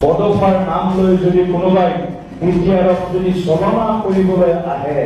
বড়ফাৰ নাম লৈ যদি কোনোবাই বিটিআৰক যদি চলনা কৰিবলৈ আহে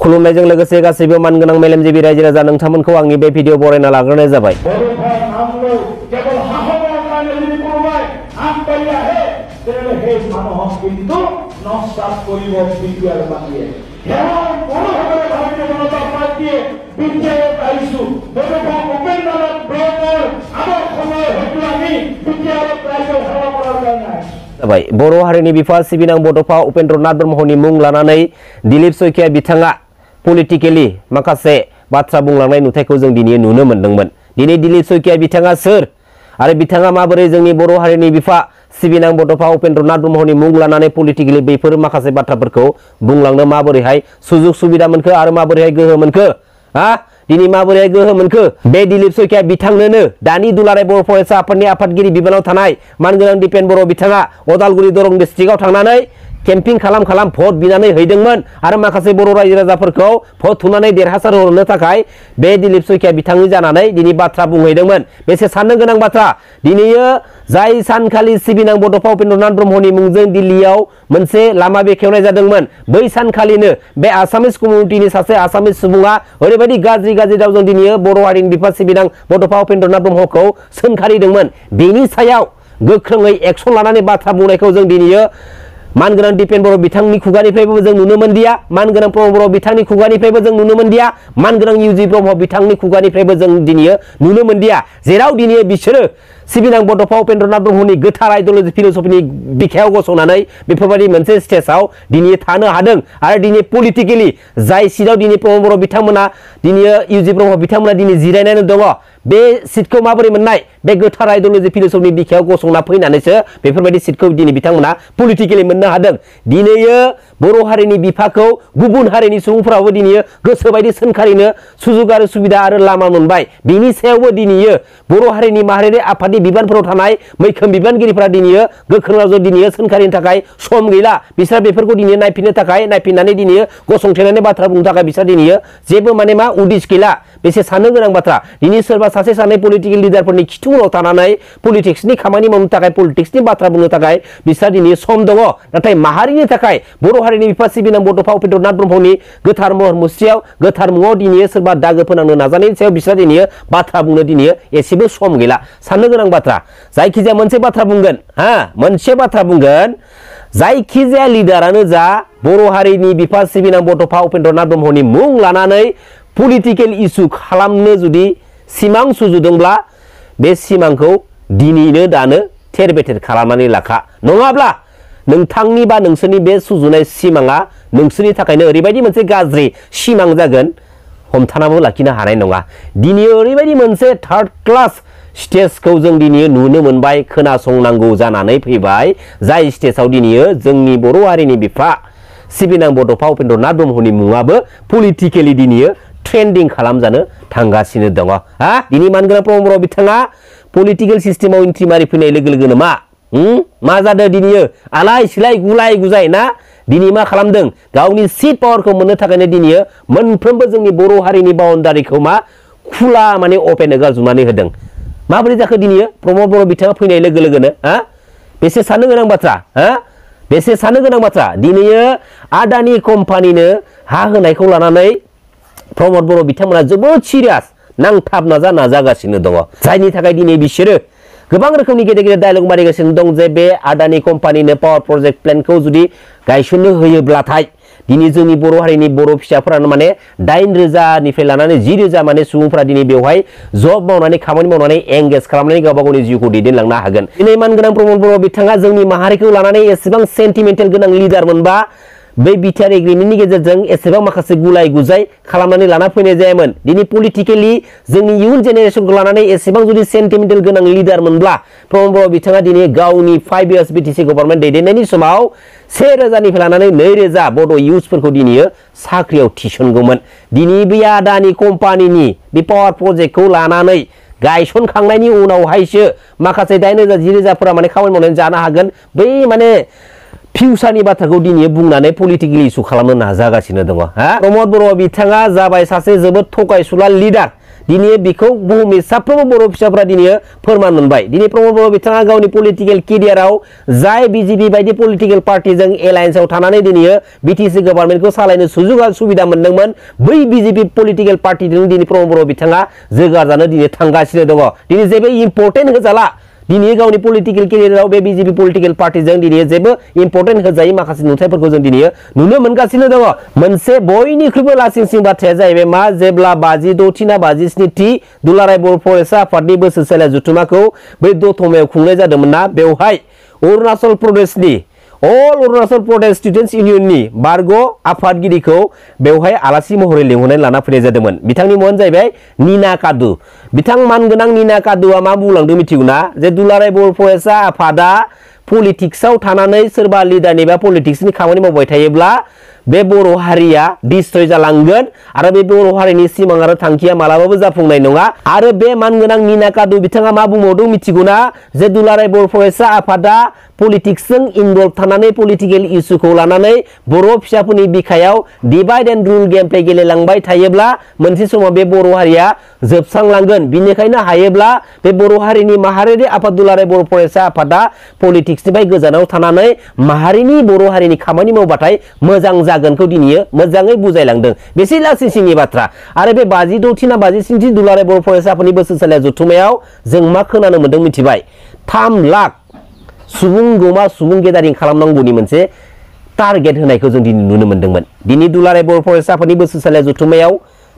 खुलुमनायजों लोगोसे गासैबो मानगोनां मेलेमजिबि रायजो राजा नोंथांमोनखौ आंनि बे भिडिअ बरायना लाग्रोनाय जाबाय। बड़फार नाम লৈ কেৱল হাহমৰ কাৰণে যদি কোনোবাই আগবাঢ়ি আহে তেতিয়াহ'লে সেই মানুহক কিন্তু নস্বাত কৰিব বিটিআৰ পাৰ্টিয়ে। কেৱল বড়োসকলে ভাৰতীয় জনতা পাৰ্টিয়ে বিটিআৰক আহিছোঁ বড়োফাৰ উপেন্দ্ৰনাথ ব্লকৰ আমাৰ সময় হয়তো আমি বিটিআৰক ৰাইজক সেৱা কৰাৰ কাৰণে আহিছোঁ। जाबाय बर' हारिनि बिफा सिबिनां बड'फा उपेन्द्रनाथ ब्रह्मनि मुं लानानै दिलीप सयकिया बिथाङा पलिटिकेलि माखासे बाथ्रा बुंलांनाय नुथायखौ जों दिनै नुनो मोनदोंमोन। दिनै दिलीप सयकिया बिथाङा सोर आरो बिथाङा माबोरै जोंनि बर' हारिनि बिफा सिबिनां बड'फा उपेन्द्रनाथ ब्रह्मनि मुं लानानै पलिटिकेलि बेफोर माखासे बाथ्राफोरखौ बुंलांनो माबोरैहाय सुजुग सुबिदा मोनखो आरो माबोरैहाय गोहो मोनखो दिनै माबोरैहाय गोहो मोनखो बे दिलीप सयकिया बिथांनोनो दानि दुलाराय बर' फरायसा आफादनि आफादगिरि बिबानाव थानाय मानगोनां दिपेन बर' बिथाङा अदालगुरि दरं डिस्ट्रिक्टआव थांनानै केम्पिं खालाम भट बिनानै हैदोंमोन आरो माखासे बर' रायजो राजाफोरखौ भट थुनानै देरहासार होनो थाखाय बे दिलीप सयकिया बिथांनि जानानै दिनै बाथ्रा बुंहैदोंमोन। बेसे साननो गोनां बाथ्रा दिनैयो जाय सानखालि सिबिनां बड'फा उपेन्द्रनाथ ब्रह्मनि मुंजों दिल्लीयाव मोनसे लामा बेखेवनाय जादोंमोन बै सानखालिनो बे आसामिस कमिउनिटिनि सासे आसामिस सुबुङा ओरैबायदि गाज्रि रावजों दिनै बर' हारिनि बिफा सिबिनां बड'फा उपेन्द्रनाथ ब्रह्मखौ सोंखारिदोंमोन। बेनि सायाव गोख्रोङै एक्सन लानानै बाथ्रा बुंनायखौ जों दिनैयो मानगोनां दिपेन बर' बिथांनि खुगानिफ्रायबो जों नुनो मोनदिया, मानगोनां प्रमद बर' बिथांनि खुगानिफ्रायबो जों नुनो मोनदिया, मानगोनां इउजि ब्रह्म बिथांनि खुगानिफ्रायबो जों दिनै नुनो मोनदिया। जेराव दिनै बिसोरो सिबिनां बड'फा उपेन्द्रनाथ ब्रह्मनि गोथार आइडिय'लजि फिलसफिनि बिखायाव गसंनानै बेफोरबायदि मोनसे स्टेजआव दिनै थानो हादों आरो दिनै पलिटिकेलि जाय सिटआव दिनै प्रमद बर' बिथांमोना दिनै इउजि ब्रह्म बिथांमोना दिनै जिरायनानै दङ बे सिटखौ माबोरै मोननाय बे गोथार आइडिय'लजि फिलसफिनि बिखायाव गसंना फैनानैसो बेफोरबायदि सिटखौ दिनै बिथांमोना पलिटिकेलि मोननो हादों। दिनैयो बर' हारिनि बिफाखौ गुबुन हारिनि सुबुंफोराबो दिनै गोसोबायदि सोंखारिनो सुजुग आरो सुबिदा आरो लामा मोनबाय। बिनि सायावबो दिनैयो बर' हारिनि माहारियारि आफादनि बिबानफोराव थानाय मैखोम बिबानगिरिफोरा दिनैयो गोख्रों रावजों दिनैयो सोंखारिनो थाखाय सम गैला। बिसोर बेफोरखौ दिनै नायफिननानै दिनैयो गसंथेनानै बाथ्रा बुंनो थाखाय बिसोर दिनैयो जेबो माने मा उदिस गैला। बेसे साननो गोनां बाथ्रा दिनै सोरबा सासे सानै पलिटिकेल लिडारफोरनि खिथुउनाव थानानै पलिटिक्सनि खामानि मावनो थाखाय पलिटिक्सनि बाथ्रा बुंनो थाखाय बिसोर दिनै सम दङ। नाथाय माहारिनि थाखाय बर' हारिनि बिफा सिबिनां बड'फा उपेन्द्रनाथ ब्रह्मनि गोथार महर मुस्रियाव गोथार मुङाव दिनै सोरबा दागो फोनांनो नाजानायनि सायाव बिसोर दिनै बाथ्रा बुंनो दिनै एसेबो सम गैला। साननो गोनां बाथ्रा जायखिजाया मोनसे बाथ्रा बुंगोन मोनसे बाथ्रा बुंगोन जायखिजाया लिडारानो जा बर' हारिनि बिफा सिबिनां बड'फा उपेन्द्रनाथ ब्रह्मनि मुं लानानै पलिटिकेल इस्यु खालामनो जुदि सिमां सुजुदोंब्ला बे सिमांखौ दिनैनो दानो थेर बेथेर खालामनानै लाखा। नङाब्ला नोंथांनि बा नोंसोरनि बे सुजुनाय सिमाङा नोंसोरनि थाखायनो ओरैबायदि मोनसे गाज्रि सिमां जागोन हमथानाबो लाखिनो हानाय नङा। दिनै ओरैबायदि मोनसे थार्ड क्लास स्टेजखौ जों दिनै नुनो मोनबाय, खोनासंनांगौ जानानै फैबाय। जाय स्टेजआव दिनै जोंनि बर' हारिनि बिफा सिबिनां बड'फा उपेन्द्रनाथ ब्रह्मनि मुङाबो पलिटिकेलि दिनै ट्रेन्डिं खालामजानो थांगासिनो दङ। दिनै मानगोनां प्रमद बर' बिथाङा पलिटिकेल सिस्टेमाव एन्ट्रि मारि फैनाय लोगो लोगोनो मा जादों दिनै आलाय सिलाय गुलाय गुजाय ना दिनै मा खालामदों गावनि सिट पावारखौ मोननो थाखायनो दिनै मोनफ्रोमबो जोंनि बर' हारिनि बाउन्डारिखौ खुला माने अपेन गारजुमनानै होदों। माबोरै जाखो दिनै प्रमद बर' बिथाङा फैनाय लोगो लोगोनो बेसे साननो गोनां बाथ्रा बेसे साननो गोनां बाथ्रा दिनै आदानि कम्पानिनो हा होनायखौ लानानै प्रमद बर' बिथांमोना जोबोद सिरियास नांथाब नाजागासिनो दङ। जायनि थाखाय दिनै बिसोरो गोबां रोखोमनि गेदेर गेदेर डायलग मारिगासिनो दं जे बे आदानि कम्पानिनो पावार प्रजेक्ट प्लेनखौ जुदि गायसननो होयोब्लाथाय दिनै जोंनि बर' हारिनि बर' फिसाफोरानो माने 9,000निफ्राय लानानै 10,000 माने सुबुंफोरा दिनै बेवहाय जब मावनानै खामानि मावनानै एंगेज खालामनानै गावबा गावनि जिउखौ दैदेनलांनो हागोन। दिनै मानगोनां प्रमद बर' बिथाङा जोंनि माहारिखौ लानानै एसेबां सेन्टिमेन्टेल गोनां लिडार मोनबा बै बिटिआर एग्रिमेन्टनि गेजेरजों एसेबां माखासे गुलाय गुजाय खालामनानै लाना फैनाय जायामोन। दिनै पलिटिकेलि जोंनि इयुन जेनेरेसनखौ लानानै एसेबां जुदि सेन्टिमेन्टेल गोनां लिडार मोनब्ला प्रमद बर' बिथाङा दिनै गावनि 5 इयार्स बिटिसि गभर्नमेन्ट दैदेननायनि समाव 1,000निफ्राय लानानै 2,000 बड' इयुथ्सफोरखौ दिनै साख्रियाव थिसनगौमोन। दिनै बे आदानि कम्पानिनि बे पावार प्रजेक्टखौ लानानै गायसनखांनायनि उनावहायसो माखासे 9,000 10,000फोरा माने खामानि मावनानै जानो हागोन। बै माने फिउचारनि बाथ्राखौ दिनै बुंनानै पलिटिकेल इस्यु खालामनो नाजागासिनो दङ। प्रमद बर' बिथाङा जाबाय सासे जोबोद थगायसुला लिडार। दिनै बेखौ बुहुमनि साफ्रोमबो बर' फिसाफोरा दिनै फोरमान मोनबाय दिनै प्रमद बर' बिथाङा गावनि पलिटिकल केरियाराव जाय बीजेपी बायदि पलिटिकल पार्टीजों एलायन्सआव थानानै दिनै बीटीसी गभर्नमेन्टखौ सालायनो सुबिदा मोनदोंमोन बै बीजेपी पलिटिकल पार्टीजों दिनै प्रमद बर' बिथाङा जोगारजानो दिनै थांगासिनो दङ दिनै जेबो इम्पर्टेन्ट होजाला दिनै गावनि पलिटिकल केरियाराव बे बीजेपी पलिटिकल पार्टीजों दिनै जेबो इम्पर्टेन्ट होजायै माखासे नुथायफोरखौ जों दिनै नुनो मोनगासिनो दङ मोनसे बयनिख्रुइबो लासिंसिं बाथ्राया जाहैबाय मा जेब्ला 56थि ना 57थि दुलाराय बर' फरायसा आफादनि बोसोरसालिया जथुमाखौ बै दतमायाव खुंनाय जादोंमोन ना बेवहाय अरुणाचल प्रदेशनि अल अरुणाचल प्रदेश स्टुडेन्ट्स इउनियननि बारग' आफादगिरिखौ बेवहाय आलासि महरै लिंहरनानै लाना फैनाय जादोंमोन बिथांनि मुङानो जाहैबाय नीना कादु बिथां मानगोनां नीना कादुआ मा बुंलांदों मिथिगौ ना जे दुलाराय बर' फरायसा आफादा पलिटिक्सआव थानानै सोरबा लिडारनि बा पलिटिक्सनि खामानि मावबाय थायोब्ला बे बर' हारिया डिस्ट्रय जालांगोन आरो बे बर' हारिनि सिमां आरो थांखिया मालाबाबो जाफुंनाय नङा आरो बे मानगोनां नीना कादु बिथाङा मा बुंबावदों मिथिगौ ना जे दुलाराय बर' फरायसा आफादा पलिटिक्सजों इनभल्भ थानानै पलिटिकल इस्युखौ लानानै बर' फिसाफोरनि बिखायाव divide and rule game play गेलेलांबाय थायोब्ला मोनसे समाव बे बर' हारिया जोबस्रांलांगोन बिनिखायनो हायोब्ला बे बर' हारिनि माहारियारि आफाद दुलाराय बर' फरायसा आफादा पलिटिक्सनिफ्राय गोजानाव थानानै माहारिनि बर' हारिनि खामानि मावबाथाय मोजां जागोनखौ दिनै मोजाङै बुजायलांदों बेसे लासिंसिंनि बाथ्रा आरो बे 56थि ना 57थि दुलाराय बर' फरायसा आफादनि बोसोरसालिया जथुमायाव जों मा खोनानो मोन्दों मिथिबाय 3 लाख सुबुं गेदारिं खालामनांगौनि मोनसे टारगेट होनायखौ जों दिनै नुनो मोन्दोंमोन दिनै दुलाराय बर' फरायसा आफादनि बोसोरसालिया जथुमायाव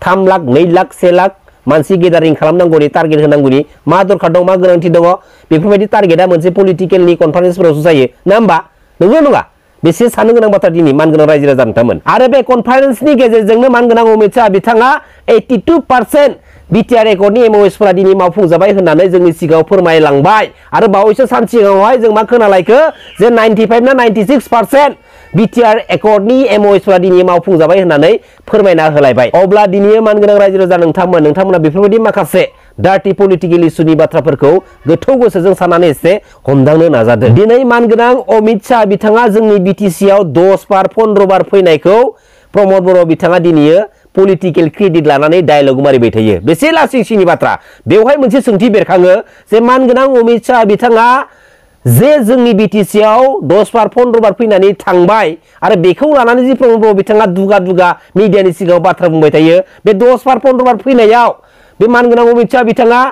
3 लाख 2 लाख 1 लाख मानसि गेदारिं खालामनांगौनि टारगेट होनांगौनि मा दरखार दं मा गोनांथि दङ बेफोरबायदि टारगेटआ मोनसे पलिटिकेलनि कनफारेन्सफोरावसो जायो ना होमबा नंगौ नङा बेसे साननो गोनां बाथ्रा दिनै मानगोनां रायजो राजा नोंथांमोन आरो बे कनफारेन्सनि गेजेरजोंनो मानगोनां अमित शाह बिथाङा 82% बिटिआर रेकर्डनि एमओएसफोरा दिनै मावफुंजाबाय होननानै जोंनि सिगाङाव फोरमायलांबाय आरो बावैसो सान सिगाङावहाय जों मा खोनालायखो जे 95 ना 96% बिटिआर रेकर्डनि एमओएसफोरा दिनै मावफुंजाबाय होननानै फोरमायना होलायबाय अब्ला दिनै मानगोनां रायजो राजा नोंथांमोना बेफोरबायदि माखासे डार्टी पलिटिकल इस्युनि बाथ्राफोरखौ गोथौ गोसोजों साननानै एसे हमदांनो नाजादों दिनै मानगोनां अमित शाह बिथाङा जोंनि बिटिसिआव 10 बार 15 बार फैनायखौ प्रमद बर' बिथाङा दिनै पलिटिकल क्रेडिट लानानै डायलग मारिबाय थायो बेसे लासिंसिंनि बाथ्रा बेवहाय मोनसे सोंथि बेरखाङो जे मानगोनां अमित शाह बिथाङा जे जोंनि बिटिसिआव 10 बार 15 बार फैनानै थांबाय आरो बेखौ लानानै जे प्रमद बर' बिथाङा दुगा मिडियानि सिगाङाव बाथ्रा बुंबाय थायो बे 10 बार 15 बार फैनायाव बे मानगोनां अमित शाह बिथाङा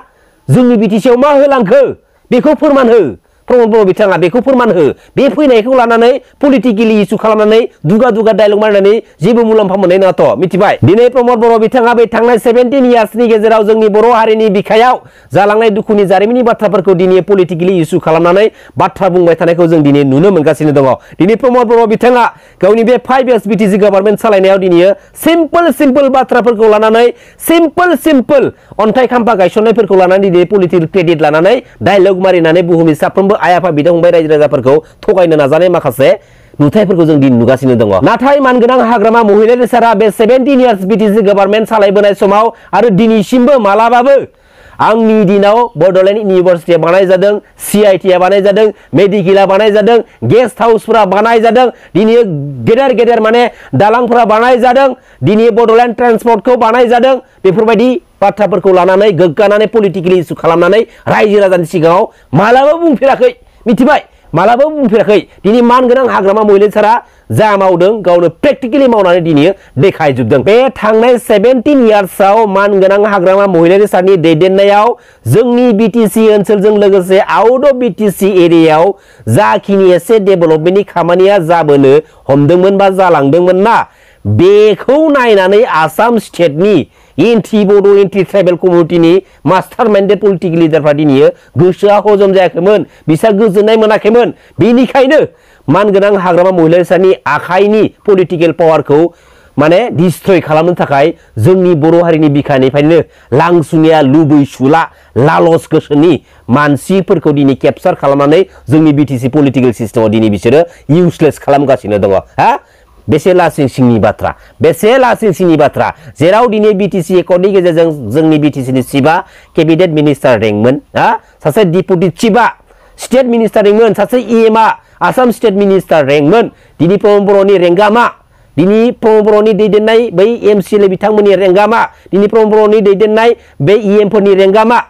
जोंनि बिटिसिआव मा होलांखो बेखौ फोरमान हो प्रमद बर' बिथाङा बेखौ फोरमान हो बे फैनायखौ लानानै पलिटिकली इस्यु खालामनानै दुगा डायलग मारिनानै जेबो मुलाम्फा मोननाय नङाथ' मिथिबाय दिनै प्रमद बर' बिथाङा बे थांनाय 17 इयार्सनि गेजेराव जोंनि बर' हारिनि बिखायाव जालांनाय दुखुनि जारिमिननि बाथ्राफोरखौ दिनै पलिटिकली इस्यु खालामनानै बाथ्रा बुंबाय थानायखौ जों दिनै नुनो मोनगासिनो दङ दिनै प्रमद बर' बिथाङा गावनि बे 5 इयार्स बिटिसि गभर्नमेन्ट सालायनायाव दिनै सिम्पल बाथ्राफोरखौ लानानै सिम्पल अन्थाइ खाम्फा गायसननायफोरखौ लानानै दिनै पलिटिकल क्रेडिट लानानै डायलग मारिनानै बुहुमनि साफ्रोमबो आइ आफा बिदा फंबाय रायजो राजाफोरखौ थगायनो नाजानाय माखासे नुथायफोरखौ जों दिन नुगासिनो दङ नाथाय मानगोनां हाग्रामा महिलारि सारा बे 17 इयार्स बिटिसि गभर्नमेन्ट सालायबोनाय समाव आरो दिनैसिमबो मालाबाबो आंनि दिनाव बड'लेण्ड इउनिभारसिटिया बानाय जादों सिआइटिआ बानाय जादों मेडिकेला बानाय जादों गेस्ट हाउसफोरा बानाय जादों दिनै गेदेर माने दालांफोरा बानाय जादों दिनै बड'लेण्ड ट्रान्सपर्टखौ बानाय जादों बेफोरबायदि बाथ्राफोरखौ लानानै गोग्गानानै पलिटिकली इस्यु खालामनानै रायजो राजानि सिगाङाव मालाबाबो बुंफेराखै मिथिबाय मालाबाबो बुंफेराखै दिनै मानगोनां हाग्रामा महिलारि सारा जा मावदों गावनो प्रेक्टिकली मावनानै दिनै देखायजोबदों बे थांनाय 17 इयार्सआव मानगोनां हाग्रामा महिलारि सारनि दैदेननायाव जोंनि बिटिसि ओनसोलजों लोगोसे आउट अफ बिटिसि एरियायाव जाखिनि एसे डेभेलपमेन्टनि खामानिया जाबोनो हमदोंमोन बा जालांदोंमोन ना बेखौ नायनानै आसाम स्टेटनि एन्टि बड' एन्टि ट्राइबेल कमिउनिटिनि मास्टार माइन्डेड पलिटिकल लिडारफ्रा दिनै गोसोआ हजम जायाखैमोन बिसा गोजोननाय मोनाखैमोन बेनिखायनो मानगोनां हाग्रामा महिलारि सारनि आखाइनि पलिटिकल पावारखौ माने डिस्ट्रय खालामनो थाखाय जोंनि बर' हारिनि बिखानिफ्रायनो लांसुनिया लुबैसुला लालस गोसोनि मानसिफोरखौ दिनै केपचार खालामनानै जोंनि बिटिसि पलिटिकल सिस्टेमाव दिनै बिसोरो इउजलेस खालामगासिनो दङ हा बेसे लासिंसिंनि बाथ्रा जेराव दिनै बिटिसि एकर्डनि गेजेरजों जोंनि बिटिसिनि चिफआ केबिनेट मिनिस्टार रेंकमोन सासे डिपुटि चिफआ स्टेट मिनिस्टार रेंकमोन सासे इएमआ आसाम स्टेट मिनिस्टार रेंकमोन दिनै प्रमद बर'नि रेंकआ मा दिनै प्रमद बर'नि दैदेननाय बै एमसिएलए बिथांमोननि रेंगा मा दिनै प्रमद बर'नि दैदेननाय बे इएमफोरनि रेंगा मा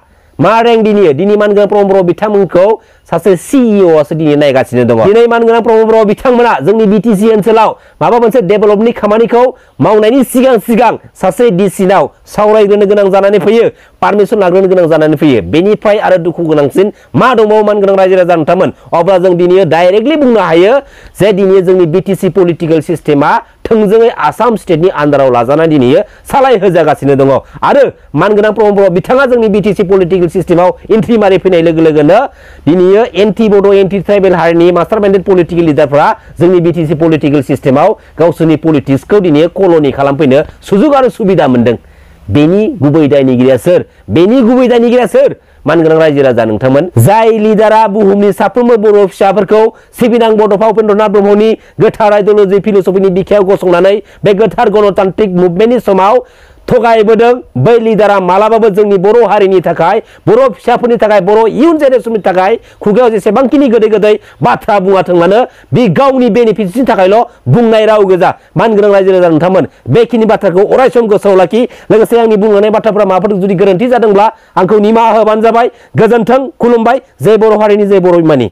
रेंक दिनै मानगोनां प्रमद बर' बिथांमोनखौ सासे सीईओ आसो दिनै नायगासिनो दङ दिनै मानगोनां प्रमद बर' बिथांमोना जोंनि बिटिसि ओनसोलाव माबा मोनसे डेभेलपनि खामानिखौ मावनायनि सिगां सासे डिसिनाव सावरायग्रोनो गोनां जानानै फैयो पारमिसन लाग्रोनो गोनां जानानै फैयो बेनिफ्राय आरो दुखु गोनांसिन मा दंबावो मानगोनां रायजो राजा नोंथांमोन अब्ला जों दिनै डाइरेक्टलि बुंनो हायो जे दिनै जोंनि बिटिसि पलिटिकल सिस्टेमा थोंजोङै आसाम स्टेटनि आन्दाराव लाजानानै दिनै सालाय होजागासिनो दङ आरो मानगोनां प्रमद बर' बिथाङा जोंनि बिटिसि पलिटिकल सिस्टेमाव एन्ट्रि मारि फैनाय लोगो लोगोनो दिनै एन्टि बड' एन्टि ट्राइबेल हारिनि मास्टार माइन्डेड पलिटिकल लिडारफोरा जोंनि बिटिसि पलिटिकल सिस्टेमाव गावसोरनि पलिटिक्सखौ दिनै कल'नि खालामफैनो सुजुग आरो सुबिदा मोनदों बेनि गुबै दायनिगिरिया सोर मानगोनां रायजो राजा नोंथांमोन जाय लिडारा बुहुमनि साफ्रोमबो बर' फिसाफोरखौ सिबिनां बड'फा उपेन्द्रनाथ ब्रह्मनि गोथार आइडिय'लजि फिलसफिनि बिखायाव गसंनानै बे गोथार गणतान्त्रिक मुभमेन्टनि समाव थगायबोदों बै लिडारा मालाबाबो जोंनि बर' हारिनि थाखाय बर' फिसाफोरनि थाखाय बर' इयुन जेनेरेशननि थाखाय खुगायाव जेसेबांखिनि गोदै बाथ्रा बुङाथों मानो बे गावनि बेनिफिट्सनि थाखायल' बुंनाय राव गोजा मानगोनां रायजो राजा नोंथांमोन बेखिनि बाथ्राखौ अरायसम गोसोआव लाखि लोगोसे आंनि बुंलांनाय बाथ्राफोरा माबाफोर जुदि गोरोन्थि जादोंब्ला आंखौ निमाहा होबानो जाबाय गोजोन्थों खुलुमबाय जय बर' हारिनि जय बर' बिमानि